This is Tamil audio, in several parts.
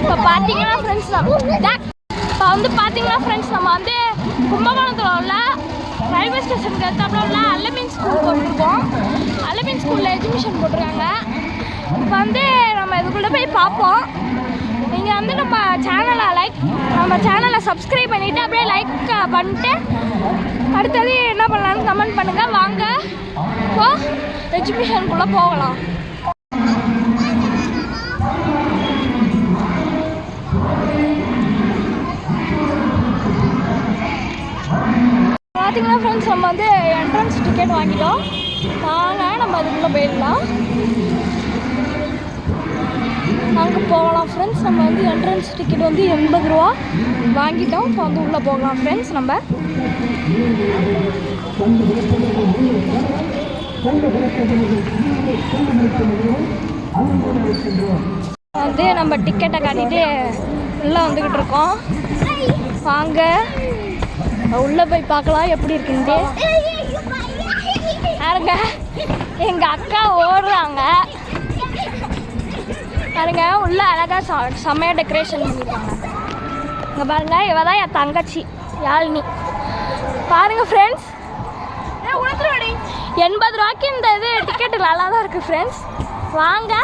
இப்போ பார்த்தீங்கன்னா ஃப்ரெண்ட்ஸ் இப்போ வந்து பார்த்தீங்கன்னா ஃப்ரெண்ட்ஸ் நம்ம வந்து கும்பகோணத்தில் உள்ள ரயில்வே ஸ்டேஷனுக்கு எடுத்தாப்புல உள்ள அல்லமீன் ஸ்கூல் போட்டிருக்கோம். அல்லமீன் ஸ்கூலில் எஜுகேஷன் போட்டிருக்காங்க. இப்போ வந்து நம்ம இதுக்குள்ளே போய் பார்ப்போம். நீங்கள் வந்து நம்ம சேனலை சப்ஸ்கிரைப் பண்ணிவிட்டு அப்படியே லைக் பண்ணிட்டு அடுத்தது என்ன பண்ணலான்னு கமெண்ட் பண்ணுங்கள். வாங்க இப்போ எஜுகேஷனுக்குள்ளே போகலாம். பார்த்தீங்கன்னா ஃப்ரெண்ட்ஸ் நம்ம வந்து என்ட்ரன்ஸ் டிக்கெட் வாங்கிட்டோம். வாங்க நம்ம அதுக்குள்ளே போயிடலாம். அங்கே போகலாம் ஃப்ரெண்ட்ஸ். நம்ம வந்து என்ட்ரன்ஸ் டிக்கெட் வந்து 80 ரூபா வாங்கிட்டோம். இப்போ வந்து உள்ளே போகலாம் ஃப்ரெண்ட்ஸ். நம்ம வந்து நம்ம டிக்கெட்டை காட்டிட்டு உள்ளே வந்துக்கிட்டு இருக்கோம். வாங்க உள்ளே போய் பார்க்கலாம் எப்படி இருக்குன்ட்டு. பாருங்க எங்கள் அக்கா ஓடுறாங்க. பாருங்க உள்ள அழகாக செம்மையாக டெக்கரேஷன் பண்ணியிருக்காங்க. இங்கே பாருங்க இவ தான் என் தங்கச்சி யாழினி. பாருங்க ஃப்ரெண்ட்ஸ் 80 ரூபாய்க்கு இந்த இது டிக்கெட்டு நல்லா தான் இருக்குது ஃப்ரெண்ட்ஸ். வாங்க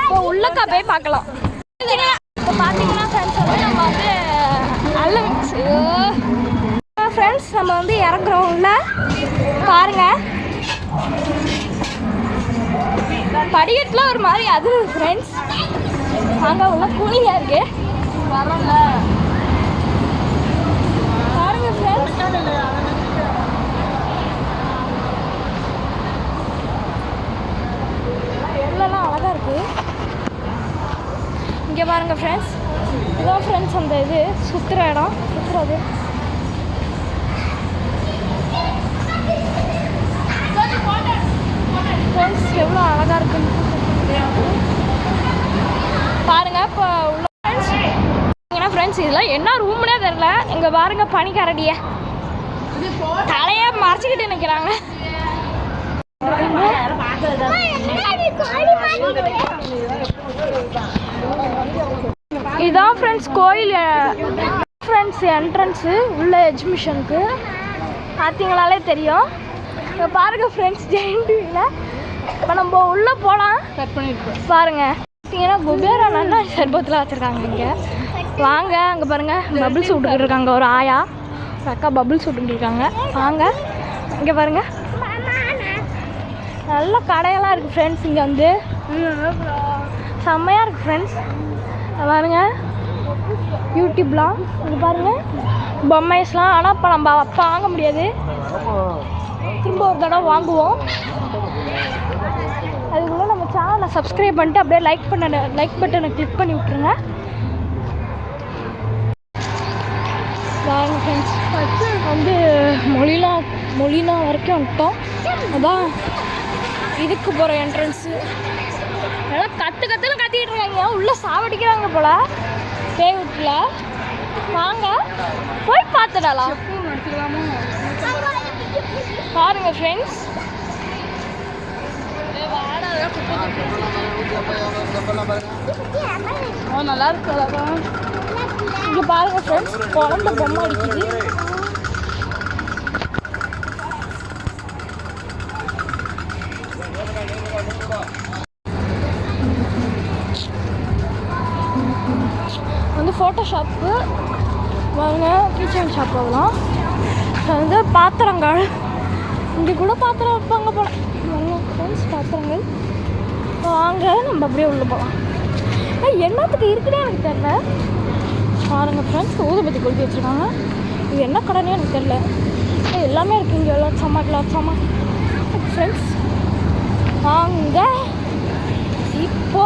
இப்போ உள்ளக்கா போய் பார்க்கலாம். இப்போ பார்த்தீங்கன்னா ஃப்ரெண்ட்ஸ் வந்து நம்ம வந்து ஃப்ரெண்ட்ஸ் நம்ம வந்து இறங்குறோம் உள்ள. பாருங்க படிக்கட்டில் ஒரு மாதிரி அது ஃப்ரெண்ட்ஸ். அங்கே உள்ள கூலிங்காக இருக்கு. பாருங்க ஃப்ரெண்ட்ஸ் உள்ளலாம் அழகாக இருக்கு. இங்கே பாருங்க ஃப்ரெண்ட்ஸ் இதுதான் ஃப்ரெண்ட்ஸ் அந்த இது சுற்றுற இடம் சுற்றுறது. ஃப்ரெண்ட்ஸ் எவ்வளோ அழகாக இருக்குன்னு பாருங்க. இப்போ உள்ள ஃப்ரெண்ட்ஸ் இதெல்லாம் என்ன ரூம்னே தெரியல. இங்கே பாருங்க பனிக்கரடிய தலையை மறைச்சிக்கிட்டு நிற்கிறாங்க. இதான் ஃப்ரெண்ட்ஸ் கோயில் ஃப்ரெண்ட்ஸ் என்ட்ரன்ஸு உள்ள எஜுகேஷனுக்கு பார்த்தீங்களாலே தெரியும். இப்போ பாருங்க ஃப்ரெண்ட்ஸ் ஜெயிண்ட் வீலில் இப்போ நம்ம உள்ளே போகலாம். பாருங்க பார்த்தீங்கன்னா குபேரா நல்லா சர்பத்தில் வச்சுருக்காங்க. இங்கே வாங்க அங்கே பாருங்கள் பபிள்ஸ் விட்டுக்கிட்டு இருக்காங்க. ஒரு ஆயா ஒரு அக்கா பபிள்ஸ் விட்டுக்கிட்டு இருக்காங்க. வாங்க இங்கே பாருங்கள் நல்ல கடையெல்லாம் இருக்குது ஃப்ரெண்ட்ஸ். இங்கே வந்து செம்மையாக இருக்குது ஃப்ரெண்ட்ஸ். பாருங்க யூடியூப்லாம் இங்கே பாருங்கள் பொம்மைஸ்லாம். ஆனால் இப்போ நம்ம அப்போ வாங்க முடியாது. திரும்ப ஒரு தடவை வாங்குவோம். அதுக்குள்ளே நம்ம சேனலை சப்ஸ்கிரைப் பண்ணிட்டு அப்படியே லைக் பட்டனை கிளிக் பண்ணி விட்ருங்க. வாங்க ஃப்ரெண்ட்ஸ் வந்து மொழினா வரைக்கும் வந்துட்டோம். அதான் இதுக்கு போகிற என்ட்ரன்ஸு. எல்லாம் கற்றுன்னு கத்திக்கிட்டு இருக்காங்க. உள்ளே சாவடிக்கிறாங்க போல் பேய் வீட்டில். வாங்க போய் பார்த்துடலாம். பாருங்க ஃப்ரெண்ட்ஸ் நல்லா இருக்கு. இங்கே பாருங்க ஃப்ரெண்ட்ஸ் குழந்தை பொம்மை அடிக்குது. வந்து ஃபோட்டோ ஷாப்பு வாங்க கிச்சன் ஷாப் ஆகலாம். வந்து பாத்திரங்கள் இங்கே கூட பாத்திரம் வைப்பாங்க போல. வாங்க ஃப்ரெண்ட்ஸ் பாத்திரங்கள் வாங்க நம்ம அப்படியே உள்ளே போகலாம். என்னத்துக்கு இருக்குன்னே எனக்கு தெரியல. பாருங்க ஃப்ரெண்ட்ஸ் ஊதுபத்தி கொளுத்தி வச்சுருக்காங்க. இது என்ன கடைனே எனக்கு தெரியல. எல்லாமே இருக்குது இங்கே. எல்லாம் சாமான் ஃப்ரெண்ட்ஸ் வாங்க இப்போ